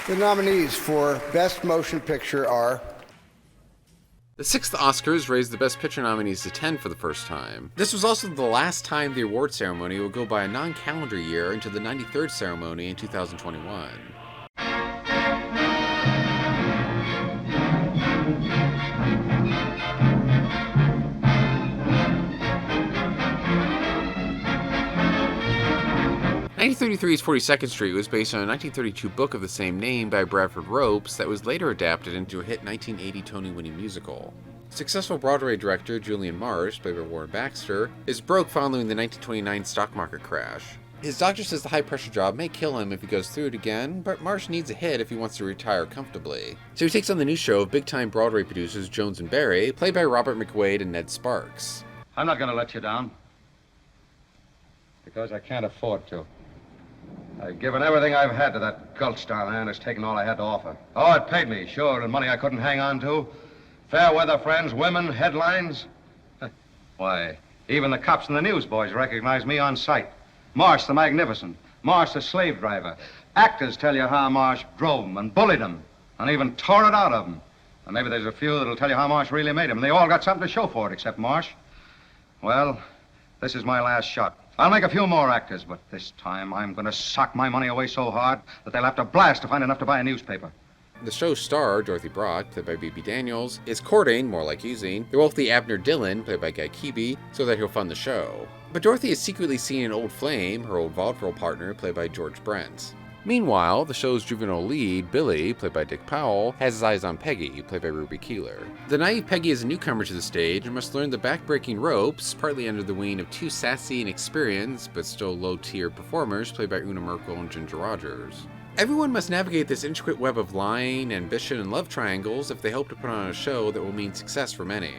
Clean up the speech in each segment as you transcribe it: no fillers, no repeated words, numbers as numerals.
The nominees for Best Motion Picture are... The 6th Oscars raised the Best Picture nominees to 10 for the first time. This was also the last time the award ceremony would go by a non-calendar year into the 93rd ceremony in 2021. 1933's 42nd Street was based on a 1932 book of the same name by Bradford Ropes that was later adapted into a hit 1980 Tony-winning musical. Successful Broadway director Julian Marsh, played by Warren Baxter, is broke following the 1929 stock market crash. His doctor says the high-pressure job may kill him if he goes through it again, but Marsh needs a hit if he wants to retire comfortably. So he takes on the new show of big-time Broadway producers Jones and Barry, played by Robert McWade and Ned Sparks. I'm not going to let you down. Because I can't afford to. I've given everything I've had to that gulch down there, and it's taken all I had to offer. Oh, it paid me, sure, and money I couldn't hang on to. Fair weather friends, women, headlines. Why, even the cops and the newsboys recognize me on sight. Marsh the Magnificent, Marsh the slave driver. Actors tell you how Marsh drove them and bullied them and even tore it out of them. And maybe there's a few that'll tell you how Marsh really made them. They all got something to show for it except Marsh. Well, this is my last shot. I'll make a few more actors, but this time I'm going to sock my money away so hard that they'll have to blast to find enough to buy a newspaper. The show's star, Dorothy Brock, played by B.B. Daniels, is courting, more like using, the wealthy Abner Dillon, played by Guy Keeby, so that he'll fund the show. But Dorothy is secretly seeing an old flame, her old vaudeville partner, played by George Brent. Meanwhile, the show's juvenile lead, Billy, played by Dick Powell, has his eyes on Peggy, played by Ruby Keeler. The naive Peggy is a newcomer to the stage and must learn the back-breaking ropes, partly under the wing of two sassy and experienced, but still low-tier performers, played by Una Merkel and Ginger Rogers. Everyone must navigate this intricate web of lying, ambition, and love triangles if they hope to put on a show that will mean success for many.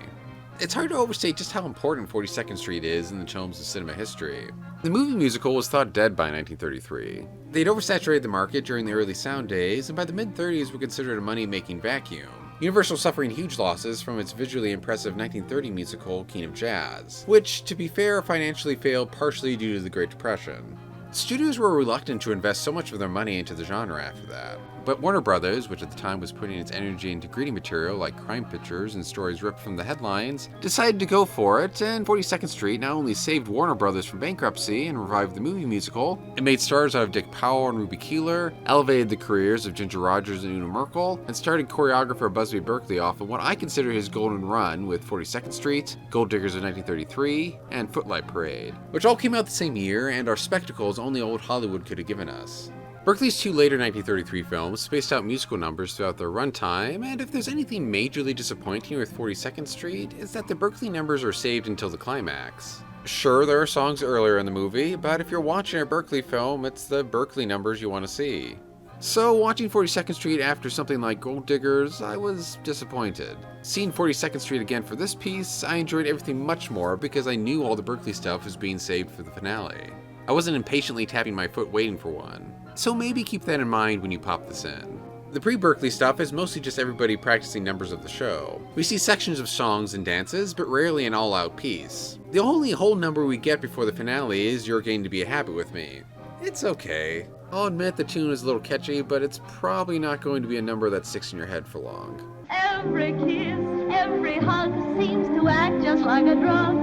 It's hard to overstate just how important 42nd Street is in the tomes of cinema history. The movie musical was thought dead by 1933. They'd oversaturated the market during the early sound days, and by the mid-30s were considered a money-making vacuum. Universal suffering huge losses from its visually impressive 1930 musical King of Jazz, which, to be fair, financially failed partially due to the Great Depression. Studios were reluctant to invest so much of their money into the genre after that. But Warner Brothers, which at the time was putting its energy into gritty material like crime pictures and stories ripped from the headlines, decided to go for it, and 42nd Street not only saved Warner Brothers from bankruptcy and revived the movie musical, it made stars out of Dick Powell and Ruby Keeler, elevated the careers of Ginger Rogers and Una Merkel, and started choreographer Busby Berkeley off of what I consider his golden run with 42nd Street, Gold Diggers of 1933, and Footlight Parade, which all came out the same year and are spectacles only old Hollywood could have given us. Berkeley's two later 1933 films spaced out musical numbers throughout their runtime, and if there's anything majorly disappointing with 42nd Street, it's that the Berkeley numbers are saved until the climax. Sure, there are songs earlier in the movie, but if you're watching a Berkeley film, it's the Berkeley numbers you want to see. So, watching 42nd Street after something like Gold Diggers, I was disappointed. Seeing 42nd Street again for this piece, I enjoyed everything much more because I knew all the Berkeley stuff was being saved for the finale. I wasn't impatiently tapping my foot waiting for one. So maybe keep that in mind when you pop this in. The pre-Berkeley stuff is mostly just everybody practicing numbers of the show. We see sections of songs and dances, but rarely an all-out piece. The only whole number we get before the finale is You're Getting to Be a Habit with Me. It's okay. I'll admit the tune is a little catchy, but it's probably not going to be a number that sticks in your head for long. Every kiss, every hug seems to act just like a drug.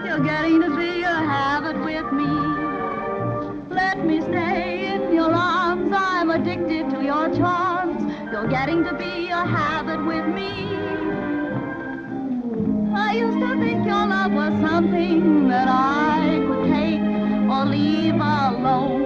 You're getting to be a habit with me. Let me stay in your arms, I'm addicted to your charms. You're getting to be a habit with me. I used to think your love was something that I could take or leave alone.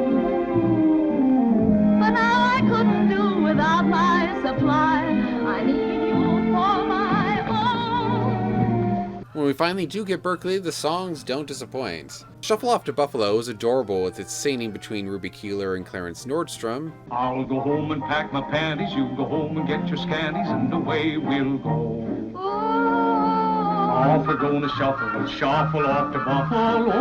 But now I couldn't do without my supply. I need you for my own. When we finally do get Berkeley, the songs don't disappoint. Shuffle Off to Buffalo is adorable with its singing between Ruby Keeler and Clarence Nordstrom. I'll go home and pack my panties, you go home and get your scanties, and away we'll go. Off we're gonna shuffle off to Buffalo.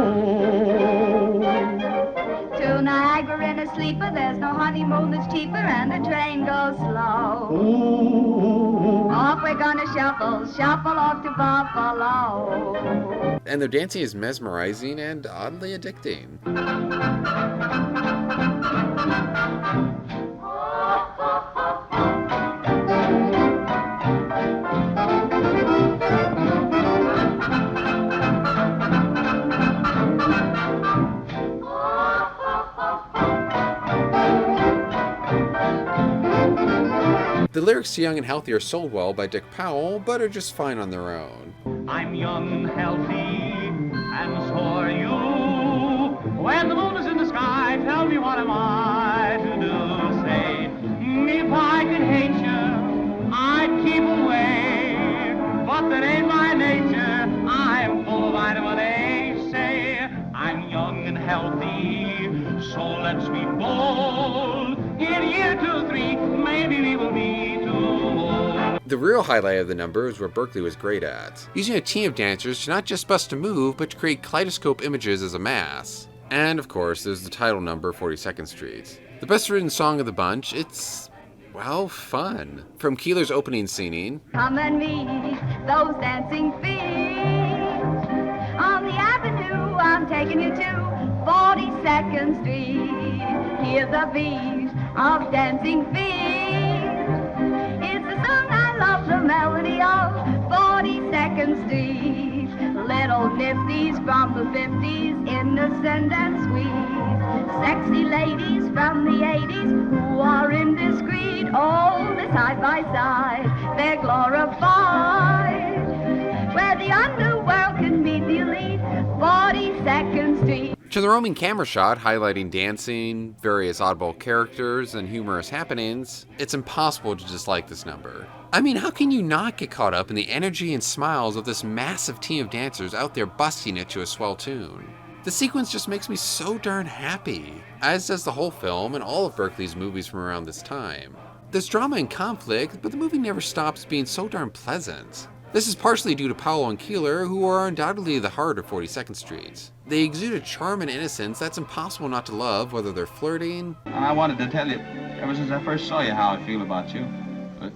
To Niagara in a sleeper, there's no honeymoon that's cheaper, and the train goes slow. Ooh. Off we're gonna shuffle off to Buffalo. And their dancing is mesmerizing and oddly addicting. Oh, oh, The lyrics to Young and Healthy are sold well by Dick Powell, but are just fine on their own. I'm young, healthy, and so are you. When the moon is in the sky, tell me what am I to do? Say, if I could hate you, I'd keep away. But that ain't my nature, I'm full of vitamin A. Say, I'm young and healthy, so let's be bold. In year 2, 3, maybe we will be too old. The real highlight of the number is what Berkeley was great at, using a team of dancers to not just bust a move, but to create kaleidoscope images as a mass. And of course, there's the title number, 42nd Street. The best written song of the bunch, it's, well, fun. From Keeler's opening singing, Come and meet those dancing feet. On the avenue, I'm taking you to 42nd Street. Hear the beat of dancing feet. It's the song I love, the melody of 42nd Street. Little nifties from the 50s, innocent and sweet. Sexy ladies from the 80s who are indiscreet. All the side by side, they're glorified. Where the underworld can meet the elite, 42nd Street. to the roaming camera shot highlighting dancing, various oddball characters, and humorous happenings, it's impossible to dislike this number. I mean, how can you not get caught up in the energy and smiles of this massive team of dancers out there busting it to a swell tune? The sequence just makes me so darn happy, as does the whole film and all of Berkeley's movies from around this time. There's drama and conflict, but the movie never stops being so darn pleasant. This is partially due to Powell and Keeler, who are undoubtedly the heart of 42nd Street. They exude a charm and innocence that's impossible not to love, whether they're flirting. I wanted to tell you, ever since I first saw you, how I feel about you. But,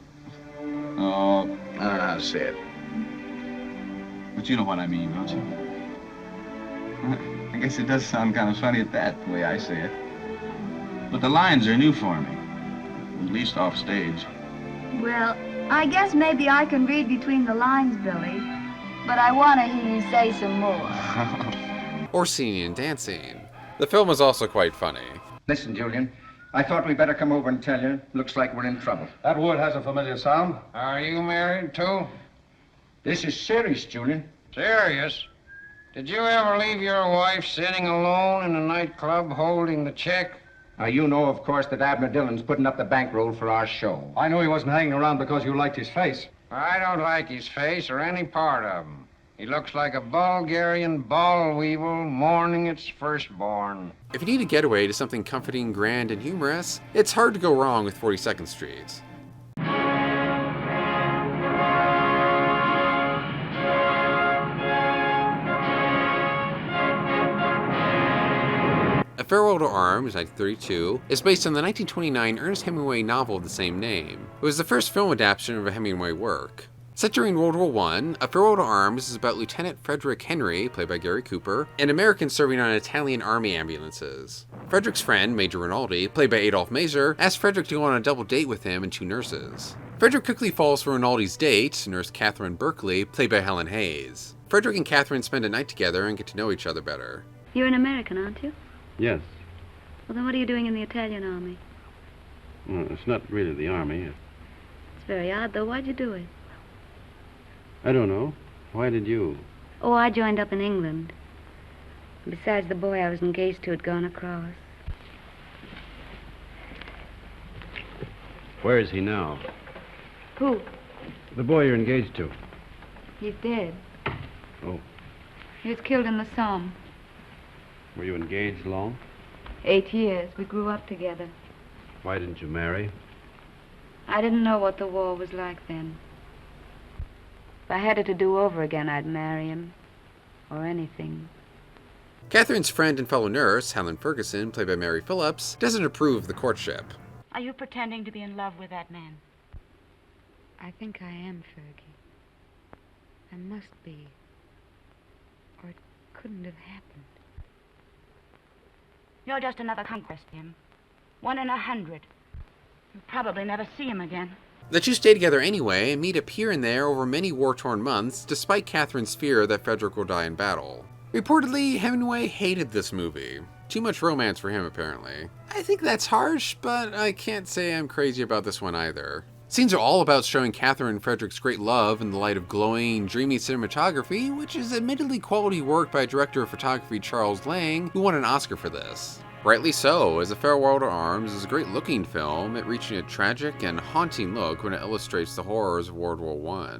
I'll say it. but you know what I mean, don't you? I guess it does sound kind of funny at that, the way I say it. But the lines are new for me, at least off stage. Well, I guess maybe I can read between the lines, Billy. But I want to hear you say some more. Or singing and dancing. The film is also quite funny. Listen, Julian, I thought we'd better come over and tell you. Looks like we're in trouble. That word has a familiar sound. Are you married, too? This is serious, Julian. Serious? Did you ever leave your wife sitting alone in a nightclub holding the check? Now, you know, of course, that Abner Dillon's putting up the bankroll for our show. I knew he wasn't hanging around because you liked his face. I don't like his face or any part of him. He looks like a Bulgarian ball weevil mourning its firstborn. If you need a getaway to something comforting, grand, and humorous, it's hard to go wrong with 42nd Street. A Farewell to Arms, 1932, is based on the 1929 Ernest Hemingway novel of the same name. It was the first film adaptation of a Hemingway work. Set during World War I, A Farewell to Arms is about Lieutenant Frederick Henry, played by Gary Cooper, and Americans serving on Italian army ambulances. Frederick's friend, Major Rinaldi, played by Adolph Mazer, asks Frederick to go on a double date with him and two nurses. Frederick quickly falls for Rinaldi's date, Nurse Catherine Berkeley, played by Helen Hayes. Frederick and Catherine spend a night together and get to know each other better. You're an American, aren't you? Yes. Well, then what are you doing in the Italian army? Well, it's not really the army. It's very odd, though. Why'd you do it? I don't know. Why did you? Oh, I joined up in England. Besides, the boy I was engaged to had gone across. Where is he now? Who? The boy you're engaged to. He's dead. Oh. He was killed in the Somme. Were you engaged long? 8 years. We grew up together. Why didn't you marry? I didn't know what the war was like then. If I had it to do over again, I'd marry him. Or anything. Catherine's friend and fellow nurse, Helen Ferguson, played by Mary Phillips, doesn't approve of the courtship. Are you pretending to be in love with that man? I think I am, Fergie. I must be. Or it couldn't have happened. You're just another conquest, Jim. 1 in 100. You'll probably never see him again. The two stay together anyway and meet up here and there over many war-torn months, despite Catherine's fear that Frederick will die in battle. Reportedly, Hemingway hated this movie. Too much romance for him, apparently. I think that's harsh, but I can't say I'm crazy about this one either. Scenes are all about showing Catherine and Frederick's great love in the light of glowing, dreamy cinematography, which is admittedly quality work by director of photography Charles Lang, who won an Oscar for this. Rightly so, as A Farewell to Arms is a great-looking film at reaching a tragic and haunting look when it illustrates the horrors of World War I.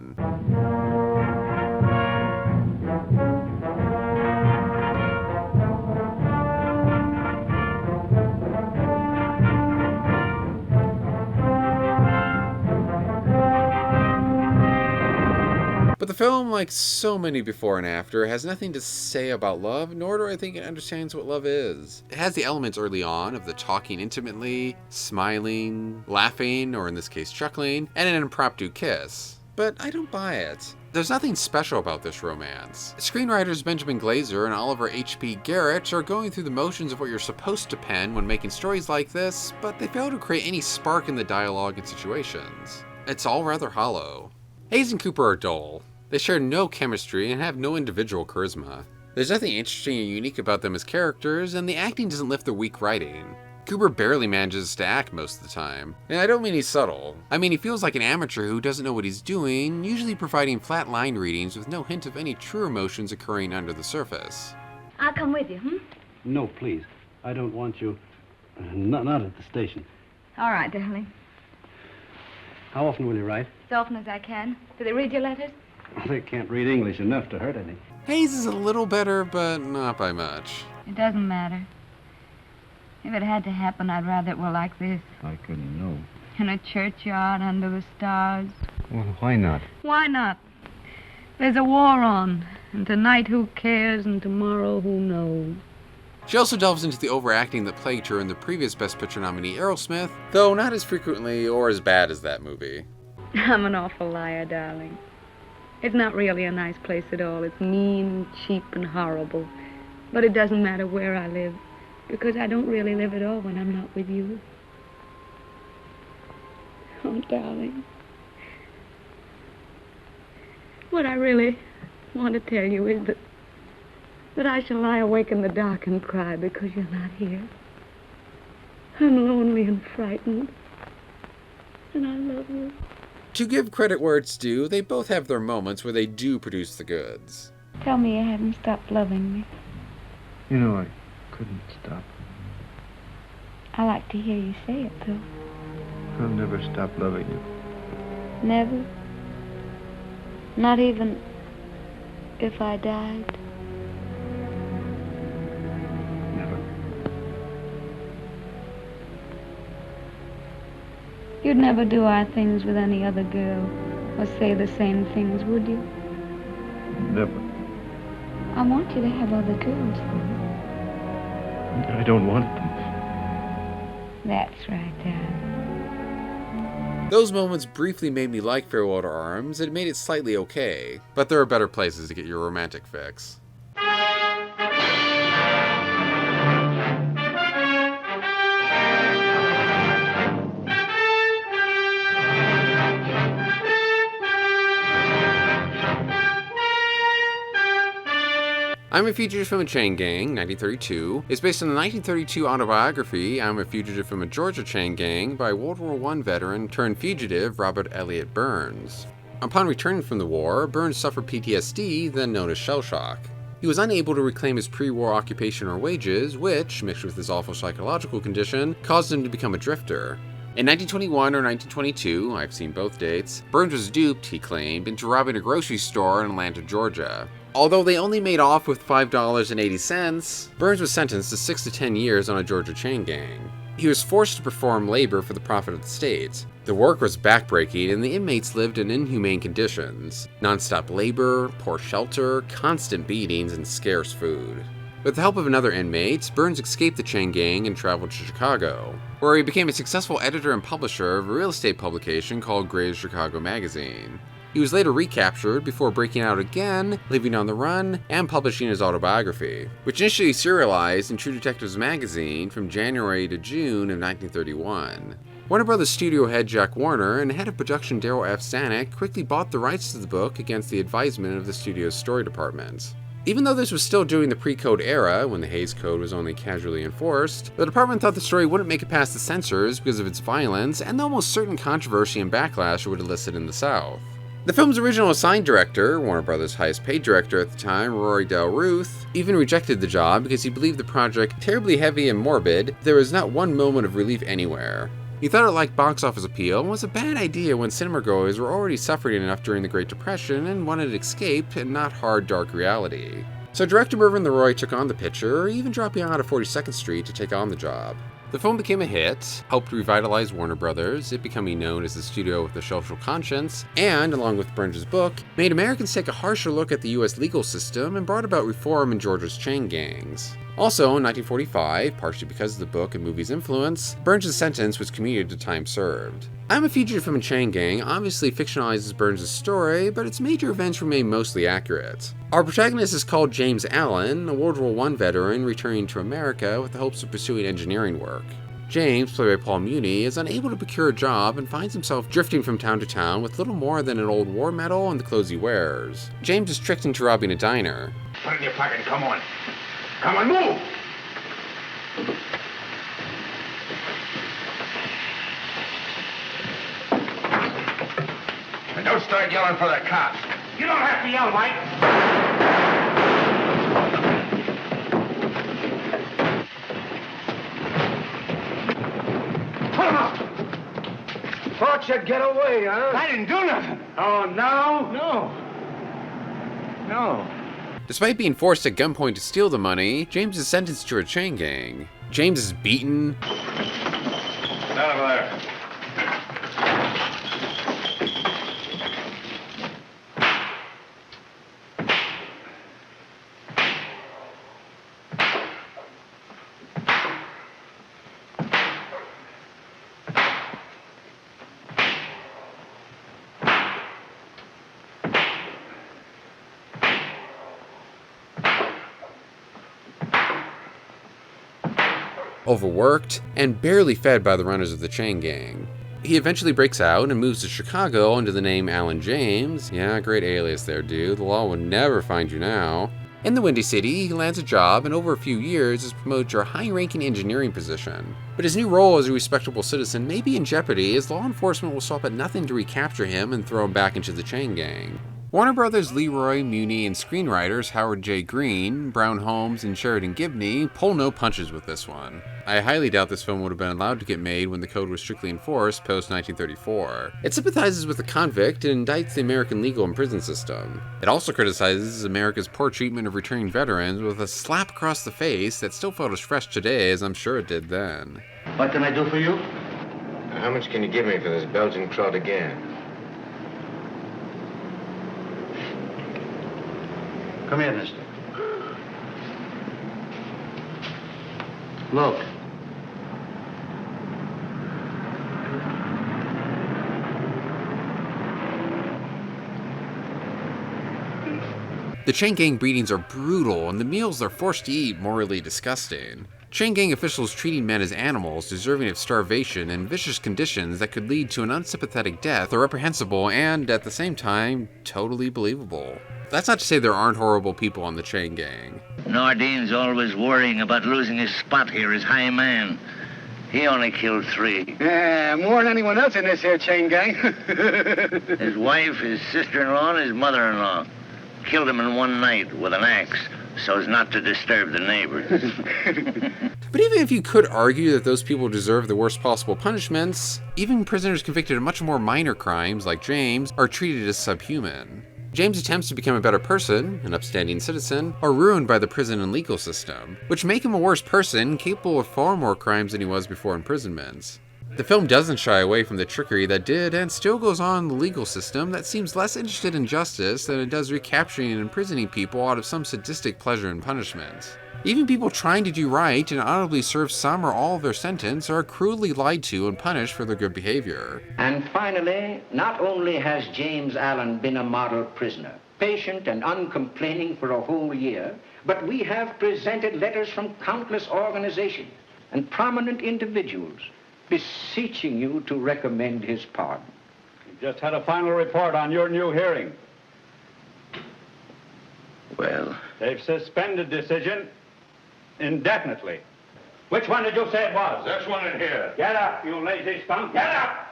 But the film, like so many before and after, has nothing to say about love, nor do I think it understands what love is. It has the elements early on of the talking intimately, smiling, laughing, or in this case chuckling, and an impromptu kiss. But I don't buy it. There's nothing special about this romance. Screenwriters Benjamin Glazer and Oliver H.P. Garrett are going through the motions of what you're supposed to pen when making stories like this, but they fail to create any spark in the dialogue and situations. It's all rather hollow. Hayes and Cooper are dull. They share no chemistry and have no individual charisma. There's nothing interesting or unique about them as characters, and the acting doesn't lift the weak writing. Cooper barely manages to act most of the time. And I don't mean he's subtle. I mean he feels like an amateur who doesn't know what he's doing, usually providing flat line readings with no hint of any true emotions occurring under the surface. I'll come with you, No, please. I don't want you. Not at the station. All right, darling. How often will you write? As often as I can. Do they read your letters? They can't read English enough to hurt any. Hayes is a little better, but not by much. It doesn't matter. If it had to happen, I'd rather it were like this. I couldn't know. In a churchyard under the stars. Well, why not? Why not? There's a war on. And tonight who cares, and tomorrow who knows. She also delves into the overacting that plagued her in the previous Best Picture nominee Aerosmith, though not as frequently or as bad as that movie. I'm an awful liar, darling. It's not really a nice place at all. It's mean, cheap, and horrible. But it doesn't matter where I live, because I don't really live at all when I'm not with you. Oh, darling. What I really want to tell you is that I shall lie awake in the dark and cry because you're not here. I'm lonely and frightened, and I love you. To give credit where it's due, they both have their moments where they do produce the goods. Tell me you haven't stopped loving me. You know, I couldn't stop. I like to hear you say it, though. I'll never stop loving you. Never? Not even if I died? Never. You'd never do our things with any other girl, or say the same things, would you? Never. I want you to have other girls, though. I don't want them. That's right, darling. Those moments briefly made me like Farewell to Arms and made it slightly okay, but there are better places to get your romantic fix. I'm a Fugitive from a Chain Gang, 1932, is based on the 1932 autobiography I'm a Fugitive from a Georgia Chain Gang by World War I veteran turned fugitive Robert Elliott Burns. Upon returning from the war, Burns suffered PTSD, then known as shell shock. He was unable to reclaim his pre-war occupation or wages, which, mixed with his awful psychological condition, caused him to become a drifter. In 1921 or 1922, I've seen both dates, Burns was duped, he claimed, into robbing a grocery store in Atlanta, Georgia. Although they only made off with $5.80, Burns was sentenced to 6 to 10 years on a Georgia chain gang. He was forced to perform labor for the profit of the state. The work was backbreaking and the inmates lived in inhumane conditions. Non-stop labor, poor shelter, constant beatings, and scarce food. With the help of another inmate, Burns escaped the chain gang and traveled to Chicago, where he became a successful editor and publisher of a real estate publication called Gray's Chicago Magazine. He was later recaptured before breaking out again, leaving on the run, and publishing his autobiography, which initially serialized in True Detectives magazine from January to June of 1931. Warner Brothers studio head Jack Warner and head of production Daryl F. Zanuck quickly bought the rights to the book against the advisement of the studio's story department. Even though this was still during the pre-code era, when the Hays Code was only casually enforced, the department thought the story wouldn't make it past the censors because of its violence and the almost certain controversy and backlash it would elicit in the South. The film's original assigned director, Warner Brothers' highest paid director at the time, Rory Del Ruth, even rejected the job because he believed the project terribly heavy and morbid. There was not one moment of relief anywhere. He thought it lacked box office appeal and was a bad idea when cinemagoers were already suffering enough during the Great Depression and wanted escape and not hard, dark reality. So director Mervyn LeRoy took on the picture, even dropping out of 42nd Street to take on the job. The film became a hit, helped revitalize Warner Brothers, it becoming known as the studio with a social conscience, and, along with Burns' book, made Americans take a harsher look at the US legal system and brought about reform in Georgia's chain gangs. Also, in 1945, partially because of the book and movie's influence, Burns' sentence was commuted to time served. I'm a Fugitive from a Chain Gang obviously fictionalizes Burns' story, but its major events remain mostly accurate. Our protagonist is called James Allen, a World War I veteran returning to America with the hopes of pursuing engineering work. James, played by Paul Muni, is unable to procure a job and finds himself drifting from town to town with little more than an old war medal and the clothes he wears. James is tricked into robbing a diner. Put it in your pocket and come on. Come on, move! And don't start yelling for the cops. You don't have to yell, Mike. Put him up! Thought you'd get away, huh? I didn't do nothing. Oh, no? No. Despite being forced at gunpoint to steal the money, James is sentenced to a chain gang. James is beaten, Out of there. overworked, and barely fed by the runners of the chain gang. He eventually breaks out and moves to Chicago under the name Alan James. Yeah, great alias there, dude. The law would never find you now. In the Windy City, he lands a job and over a few years is promoted to a high-ranking engineering position. But his new role as a respectable citizen may be in jeopardy as law enforcement will stop at nothing to recapture him and throw him back into the chain gang. Warner Brothers' Leroy, Muni, and screenwriters Howard J. Green, Brown Holmes, and Sheridan Gibney pull no punches with this one. I highly doubt this film would have been allowed to get made when the code was strictly enforced post-1934. It sympathizes with the convict and indicts the American legal and prison system. It also criticizes America's poor treatment of returning veterans with a slap across the face that still felt as fresh today as I'm sure it did then. What can I do for you? How much can you give me for this Belgian crowd again? Come here, mister. Look. The chain gang breedings are brutal, and the meals they're forced to eat morally disgusting. Chain gang officials treating men as animals deserving of starvation and vicious conditions that could lead to an unsympathetic death are reprehensible and, at the same time, totally believable. That's not to say there aren't horrible people on the chain gang. Nardine's always worrying about losing his spot here as high man. He only killed 3. Yeah, more than anyone else in this here chain gang. His wife, his sister-in-law, and his mother-in-law. Killed him in one night with an axe so as not to disturb the neighbors. But even if you could argue that those people deserve the worst possible punishments, even prisoners convicted of much more minor crimes, like James, are treated as subhuman. James' attempts to become a better person, an upstanding citizen, are ruined by the prison and legal system, which make him a worse person, capable of far more crimes than he was before imprisonment. The film doesn't shy away from the trickery that did and still goes on in the legal system that seems less interested in justice than it does recapturing and imprisoning people out of some sadistic pleasure and punishment. Even people trying to do right and audibly serve some or all of their sentence are cruelly lied to and punished for their good behavior. And finally, not only has James Allen been a model prisoner, patient and uncomplaining for a whole year, but we have presented letters from countless organizations and prominent individuals beseeching you to recommend his pardon. We just had a final report on your new hearing. Well? They've suspended decision indefinitely. Which one did you say it was? This one in here. Get up, you lazy skunk. Get up!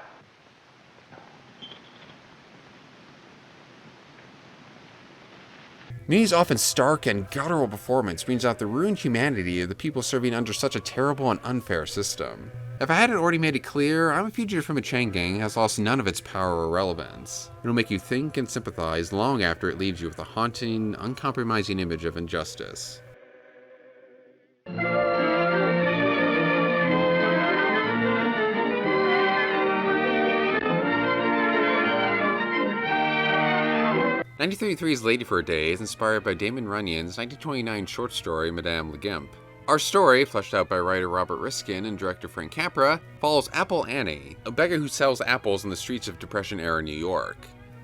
Muni's often stark and guttural performance brings out the ruined humanity of the people serving under such a terrible and unfair system. If I hadn't already made it clear, I'm a Fugitive from a Chain Gang has lost none of its power or relevance. It'll make you think and sympathize long after it leaves you with a haunting, uncompromising image of injustice. "1933's Lady for a Day is inspired by Damon Runyon's 1929 short story Madame Le Guimp. Our story, fleshed out by writer Robert Riskin and director Frank Capra, follows Apple Annie, a beggar who sells apples in the streets of Depression-era New York.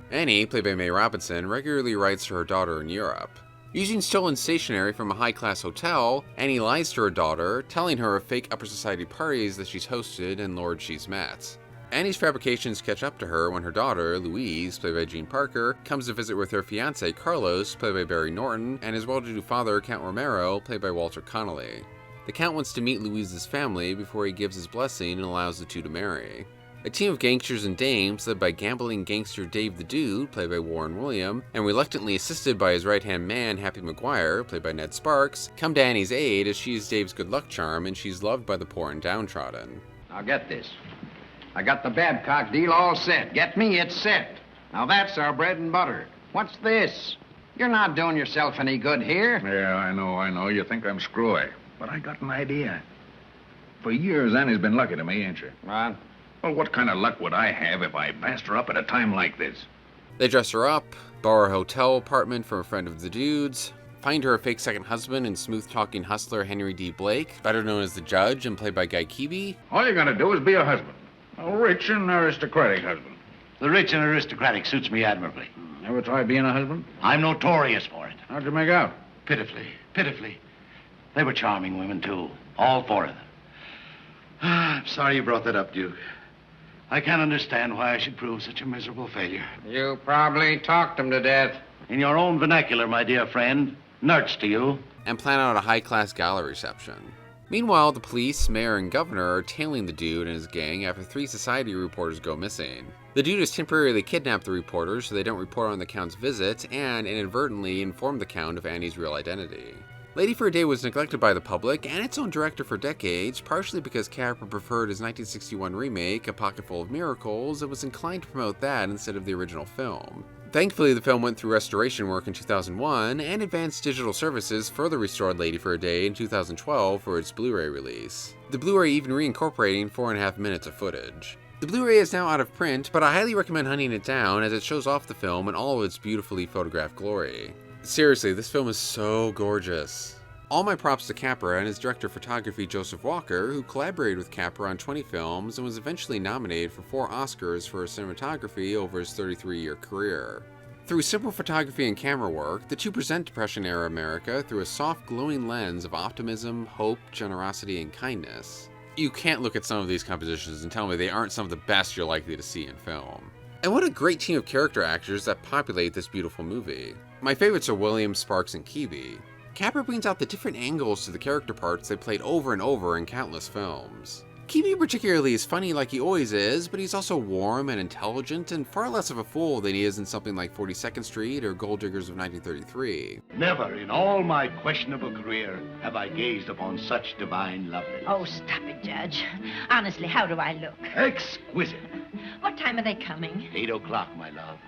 Annie, played by May Robinson, regularly writes to her daughter in Europe. Using stolen stationery from a high-class hotel, Annie lies to her daughter, telling her of fake upper society parties that she's hosted and lords she's met. Annie's fabrications catch up to her when her daughter, Louise, played by Jean Parker, comes to visit with her fiancé, Carlos, played by Barry Norton, and his well-to-do father, Count Romero, played by Walter Connolly. The Count wants to meet Louise's family before he gives his blessing and allows the two to marry. A team of gangsters and dames, led by gambling gangster Dave the Dude, played by Warren William, and reluctantly assisted by his right-hand man, Happy McGuire, played by Ned Sparks, come to Annie's aid as she is Dave's good luck charm and she's loved by the poor and downtrodden. Now get this. I got the Babcock deal all set. Get me? It's set. Now that's our bread and butter. What's this? You're not doing yourself any good here. Yeah, I know. You think I'm screwy. But I got an idea. For years, Annie's been lucky to me, ain't she? What? Well, what kind of luck would I have if I passed her up at a time like this? They dress her up, borrow a hotel apartment from a friend of the Dude's, find her a fake second husband in smooth-talking hustler Henry D. Blake, better known as the Judge and played by Guy Keeby. All you gotta do is be a husband. A rich and aristocratic husband. The rich and aristocratic suits me admirably. Ever try being a husband? I'm notorious for it. How'd you make out? Pitifully, pitifully. They were charming women, too. All four of them. I'm sorry you brought that up, Duke. I can't understand why I should prove such a miserable failure. You probably talked them to death. In your own vernacular, my dear friend. Nerds to you. And plan out a high-class gala reception. Meanwhile, the police, mayor, and governor are tailing the Dude and his gang after 3 society reporters go missing. The Dude has temporarily kidnapped the reporters so they don't report on the Count's visit and inadvertently inform the Count of Annie's real identity. Lady for a Day was neglected by the public and its own director for decades, partially because Capra preferred his 1961 remake, A Pocketful of Miracles, and was inclined to promote that instead of the original film. Thankfully, the film went through restoration work in 2001, and Advanced Digital Services further restored Lady for a Day in 2012 for its Blu-ray release. The Blu-ray even reincorporating 4.5 minutes of footage. The Blu-ray is now out of print, but I highly recommend hunting it down as it shows off the film in all of its beautifully photographed glory. Seriously, this film is so gorgeous. All my props to Capra and his director of photography Joseph Walker, who collaborated with Capra on 20 films and was eventually nominated for 4 Oscars for his cinematography over his 33-year career. Through simple photography and camera work, the two present Depression-era America through a soft, glowing lens of optimism, hope, generosity, and kindness. You can't look at some of these compositions and tell me they aren't some of the best you're likely to see in film. And what a great team of character actors that populate this beautiful movie. My favorites are Williams, Sparks, and Keeby. Capra brings out the different angles to the character parts they played over and over in countless films. Keeby particularly is funny like he always is, but he's also warm and intelligent and far less of a fool than he is in something like 42nd Street or Gold Diggers of 1933. Never in all my questionable career have I gazed upon such divine loveliness. Oh, stop it, Judge. Honestly, how do I look? Exquisite. What time are they coming? 8 o'clock, my love.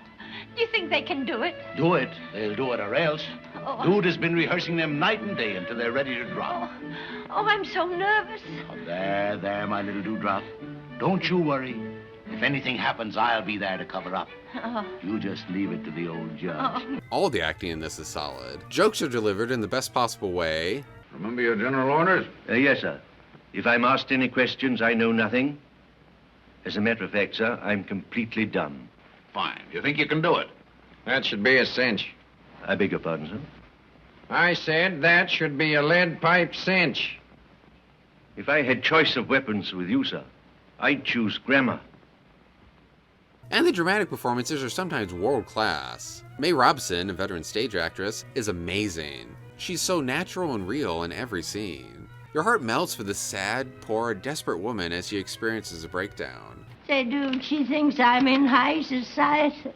Do you think they can do it? Do it. They'll do it or else. Oh. Dude has been rehearsing them night and day until they're ready to drop. Oh, I'm so nervous. Oh, there, my little dewdrop. Don't you worry. If anything happens, I'll be there to cover up. Oh. You just leave it to the old judge. Oh. All the acting in this is solid. Jokes are delivered in the best possible way. Remember your general orders? Yes, sir. If I'm asked any questions, I know nothing. As a matter of fact, sir, I'm completely dumb. Fine. You think you can do it? That should be a cinch. I beg your pardon, sir? I said that should be a lead pipe cinch. If I had choice of weapons with you, sir, I'd choose grammar. And the dramatic performances are sometimes world-class. Mae Robson, a veteran stage actress, is amazing. She's so natural and real in every scene. Your heart melts for this sad, poor, desperate woman as she experiences a breakdown. Say, dude, she thinks I'm in high society.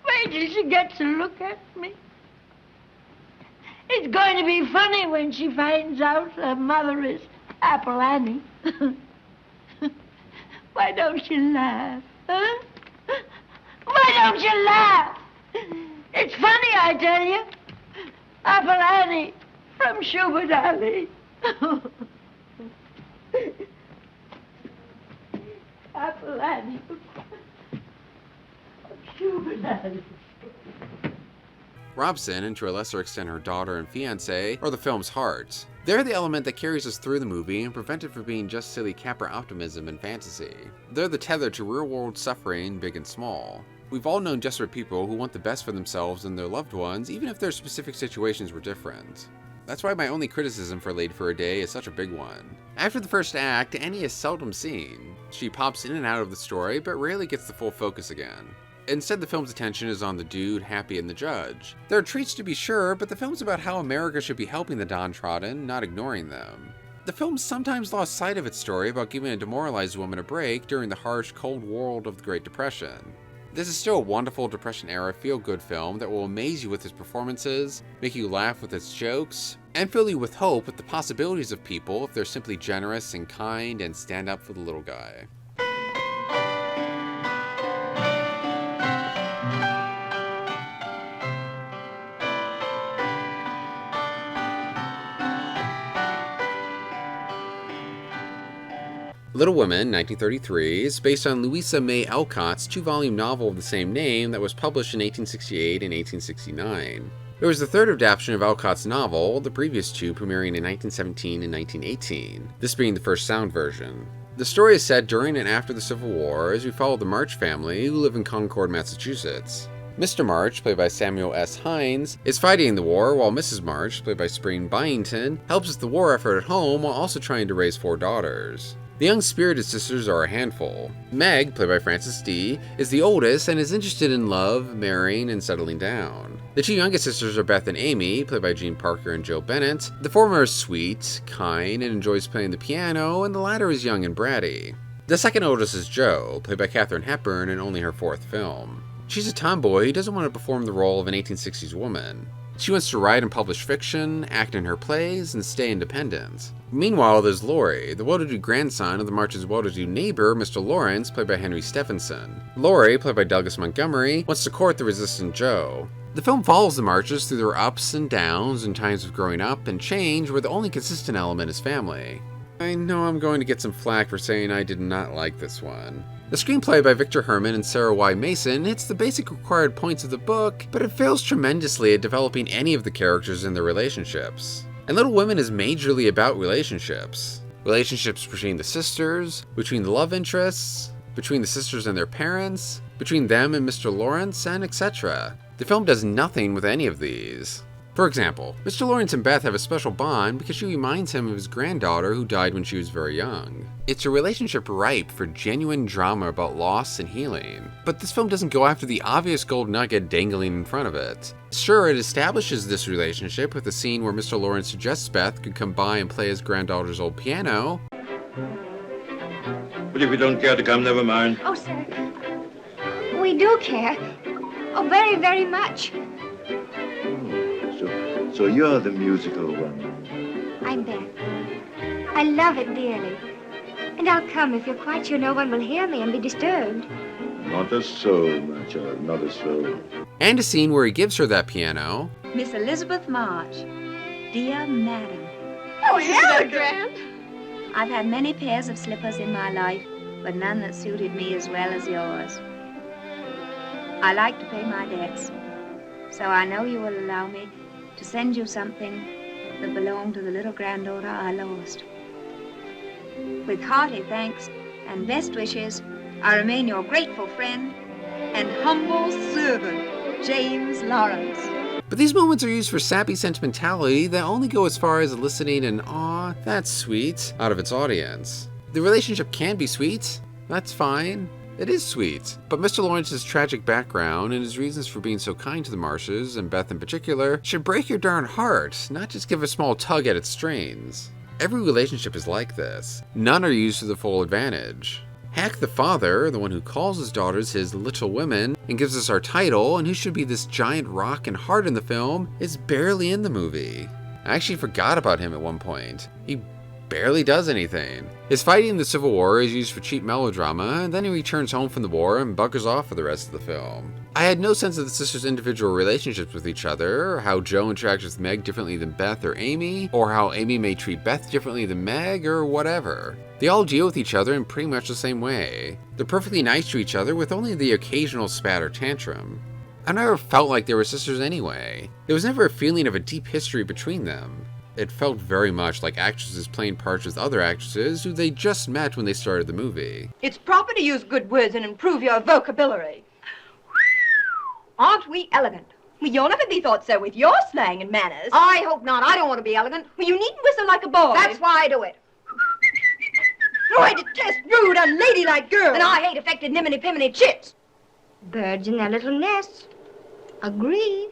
Wait till she gets a look at me. It's going to be funny when she finds out her mother is Apple Annie. Why don't you laugh, huh? Why don't you laugh? It's funny, I tell you. Apple Annie from Schubert Alley. Apple Annie from Schubert Alley. Robson, and to a lesser extent her daughter and fiancé, are the film's heart. They're the element that carries us through the movie and prevent it from being just silly Capra optimism and fantasy. They're the tether to real-world suffering, big and small. We've all known desperate people who want the best for themselves and their loved ones, even if their specific situations were different. That's why my only criticism for Lady for a Day is such a big one. After the first act, Annie is seldom seen. She pops in and out of the story, but rarely gets the full focus again. Instead, the film's attention is on the dude, Happy, and the judge. There are treats to be sure, but the film's about how America should be helping the downtrodden, not ignoring them. The film sometimes lost sight of its story about giving a demoralized woman a break during the harsh, cold world of the Great Depression. This is still a wonderful Depression-era feel-good film that will amaze you with its performances, make you laugh with its jokes, and fill you with hope with the possibilities of people if they're simply generous and kind and stand up for the little guy. Little Women, 1933, is based on Louisa May Alcott's two-volume novel of the same name that was published in 1868 and 1869. It was the third adaptation of Alcott's novel, the previous two premiering in 1917 and 1918, this being the first sound version. The story is set during and after the Civil War as we follow the March family who live in Concord, Massachusetts. Mr. March, played by Samuel S. Hines, is fighting in the war, while Mrs. March, played by Spring Byington, helps with the war effort at home while also trying to raise 4 daughters. The young spirited sisters are a handful. Meg, played by Frances D., is the oldest and is interested in love, marrying, and settling down. The 2 youngest sisters are Beth and Amy, played by Jean Parker and Joe Bennett. The former is sweet, kind, and enjoys playing the piano, and the latter is young and bratty. The second oldest is Jo, played by Katharine Hepburn in only her 4th film. She's a tomboy who doesn't want to perform the role of an 1860s woman. She wants to write and publish fiction, act in her plays, and stay independent. Meanwhile, there's Laurie, the well-to-do grandson of the March's well-to-do neighbor, Mr. Lawrence, played by Henry Stephenson. Laurie, played by Douglas Montgomery, wants to court the resistant Jo. The film follows the Marches through their ups and downs and times of growing up and change, where the only consistent element is family. I know I'm going to get some flack for saying I did not like this one. The screenplay by Victor Herman and Sarah Y. Mason hits the basic required points of the book, but it fails tremendously at developing any of the characters and their relationships. And Little Women is majorly about relationships. Relationships between the sisters, between the love interests, between the sisters and their parents, between them and Mr. Lawrence, and etc. The film does nothing with any of these. For example, Mr. Lawrence and Beth have a special bond because she reminds him of his granddaughter who died when she was very young. It's a relationship ripe for genuine drama about loss and healing. But this film doesn't go after the obvious gold nugget dangling in front of it. Sure, it establishes this relationship with a scene where Mr. Lawrence suggests Beth could come by and play his granddaughter's old piano. But if you don't care to come, never mind. Oh, sir, we do care. Oh, very, very much. So you're the musical one. I'm Beth. I love it dearly. And I'll come if you're quite sure no one will hear me and be disturbed. Not a soul, my child, not a soul. And a scene where he gives her that piano. Miss Elizabeth March, dear madam. Oh, hello, Grant. I've had many pairs of slippers in my life, but none that suited me as well as yours. I like to pay my debts, so I know you will allow me to send you something that belonged to the little granddaughter I lost. With hearty thanks and best wishes, I remain your grateful friend and humble servant, James Lawrence. But these moments are used for sappy sentimentality that only go as far as eliciting an "aw, that's sweet" out of its audience. The relationship can be sweet, that's fine, It is sweet, but Mr. Lawrence's tragic background and his reasons for being so kind to the Marshes, and Beth in particular, should break your darn heart, not just give a small tug at its strings. Every relationship is like this. None are used to the full advantage. Hack the father, the one who calls his daughters his little women and gives us our title, and who should be this giant rock and heart in the film, is barely in the movie. I actually forgot about him at one point. He barely does anything. His fighting in the Civil War is used for cheap melodrama, and then he returns home from the war and buggers off for the rest of the film. I had no sense of the sisters' individual relationships with each other, or how Joe interacts with Meg differently than Beth or Amy, or how Amy may treat Beth differently than Meg, or whatever. They all deal with each other in pretty much the same way. They're perfectly nice to each other with only the occasional spat or tantrum. I never felt like they were sisters anyway. There was never a feeling of a deep history between them. It felt very much like actresses playing parts with other actresses who they just met when they started the movie. It's proper to use good words and improve your vocabulary. Aren't we elegant? Well, you'll never be thought so with your slang and manners. I hope not. I don't want to be elegant. Well, you needn't whistle like a boy. That's why I do it. Oh, I detest rude, unladylike girls. And I hate affected niminy-piminy chits. Birds in their little nests. Agreed.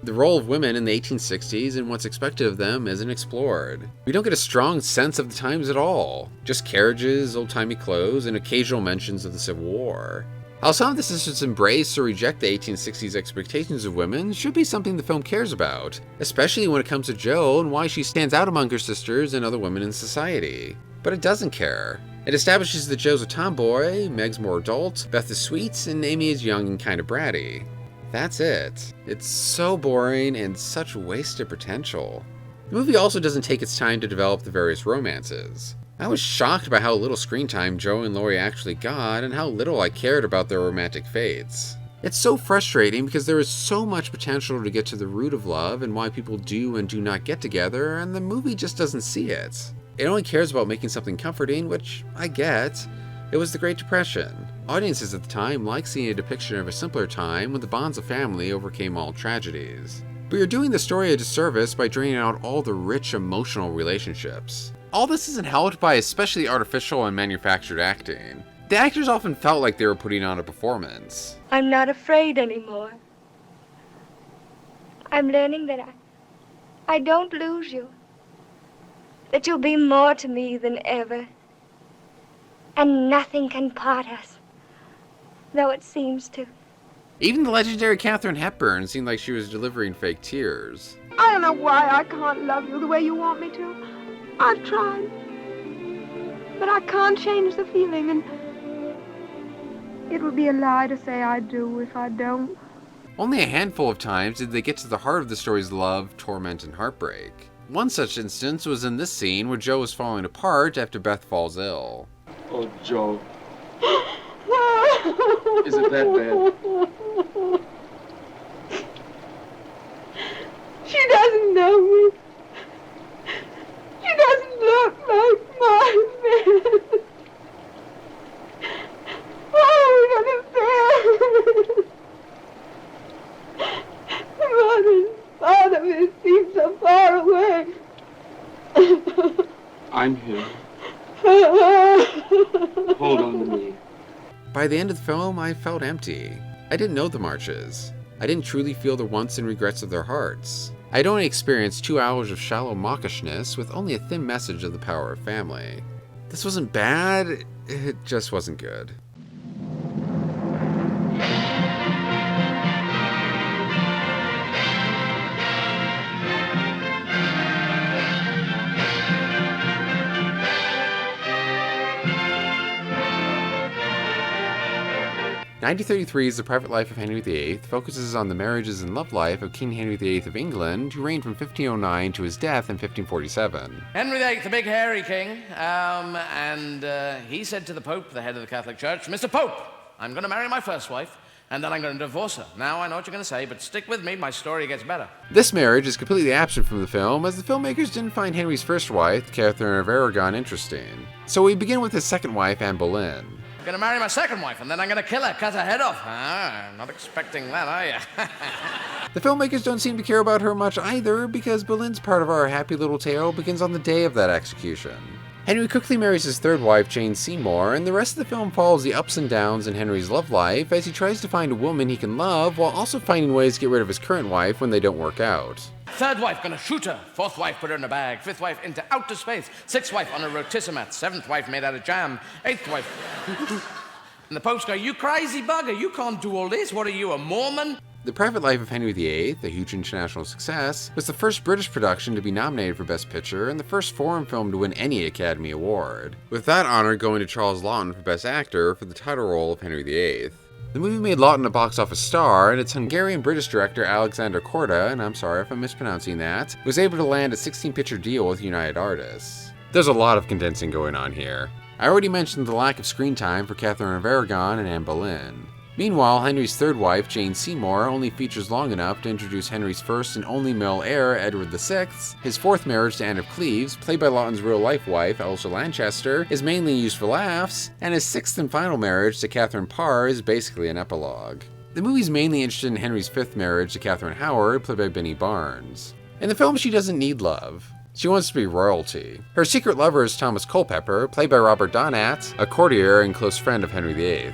The role of women in the 1860s and what's expected of them isn't explored. We don't get a strong sense of the times at all. Just carriages, old-timey clothes, and occasional mentions of the Civil War. How some of the sisters embrace or reject the 1860s expectations of women should be something the film cares about, especially when it comes to Jo and why she stands out among her sisters and other women in society. But it doesn't care. It establishes that Jo's a tomboy, Meg's more adult, Beth is sweet, and Amy is young and kind of bratty. That's it. It's so boring and such wasted potential. The movie also doesn't take its time to develop the various romances. I was shocked by how little screen time Jo and Laurie actually got and how little I cared about their romantic fates. It's so frustrating because there is so much potential to get to the root of love and why people do and do not get together, and the movie just doesn't see it. It only cares about making something comforting, which I get. It was the Great Depression. Audiences at the time liked seeing a depiction of a simpler time when the bonds of family overcame all tragedies. But you're doing the story a disservice by draining out all the rich emotional relationships. All this isn't helped by especially artificial and manufactured acting. The actors often felt like they were putting on a performance. I'm not afraid anymore. I'm learning that I don't lose you. That you'll be more to me than ever. And nothing can part us, though it seems to. Even the legendary Katharine Hepburn seemed like she was delivering fake tears. I don't know why I can't love you the way you want me to. I've tried. But I can't change the feeling, and it would be a lie to say I do if I don't. Only a handful of times did they get to the heart of the story's love, torment, and heartbreak. One such instance was in this scene where Jo is falling apart after Beth falls ill. Oh, Jo. Is it that bad? She doesn't know me. She doesn't look like my man. Oh, what a The mother and father of it seem so far away. I'm here. Hold on to me. By the end of the film, I felt empty. I didn't know the Marches. I didn't truly feel the wants and regrets of their hearts. I'd only experienced 2 hours of shallow mawkishness with only a thin message of the power of family. This wasn't bad, it just wasn't good. "1933's The Private Life of Henry VIII focuses on the marriages and love life of King Henry VIII of England, who reigned from 1509 to his death in 1547. Henry VIII, the big hairy king, he said to the Pope, the head of the Catholic Church, "Mr. Pope, I'm going to marry my first wife, and then I'm going to divorce her." Now I know what you're going to say, but stick with me, my story gets better. This marriage is completely absent from the film, as the filmmakers didn't find Henry's first wife, Catherine of Aragon, interesting. So we begin with his second wife, Anne Boleyn. I'm gonna marry my second wife, and then I'm gonna kill her, cut her head off. Not expecting that, are you? The filmmakers don't seem to care about her much either, because Boleyn's part of our happy little tale begins on the day of that execution. Henry quickly marries his third wife, Jane Seymour, and the rest of the film follows the ups and downs in Henry's love life as he tries to find a woman he can love while also finding ways to get rid of his current wife when they don't work out. Third wife, gonna shoot her. Fourth wife, put her in a bag. Fifth wife, into outer space. Sixth wife, on a rotisserie. Seventh wife, made out of jam. Eighth wife... And the Pope's going, you crazy bugger, you can't do all this. What are you, a Mormon? The Private Life of Henry VIII, a huge international success, was the first British production to be nominated for Best Picture and the first foreign film to win any Academy Award, with that honor going to Charles Laughton for Best Actor for the title role of Henry VIII. The movie made Laughton a box office star, and its Hungarian-British director Alexander Korda, and I'm sorry if I'm mispronouncing that, was able to land a 16-picture deal with United Artists. There's a lot of condensing going on here. I already mentioned the lack of screen time for Catherine of Aragon and Anne Boleyn. Meanwhile, Henry's third wife, Jane Seymour, only features long enough to introduce Henry's first and only male heir, Edward VI. His fourth marriage to Anne of Cleves, played by Laughton's real-life wife, Elsa Lanchester, is mainly used for laughs, and his sixth and final marriage to Catherine Parr is basically an epilogue. The movie's mainly interested in Henry's fifth marriage to Catherine Howard, played by Benny Barnes. In the film, she doesn't need love. She wants to be royalty. Her secret lover is Thomas Culpepper, played by Robert Donat, a courtier and close friend of Henry VIII.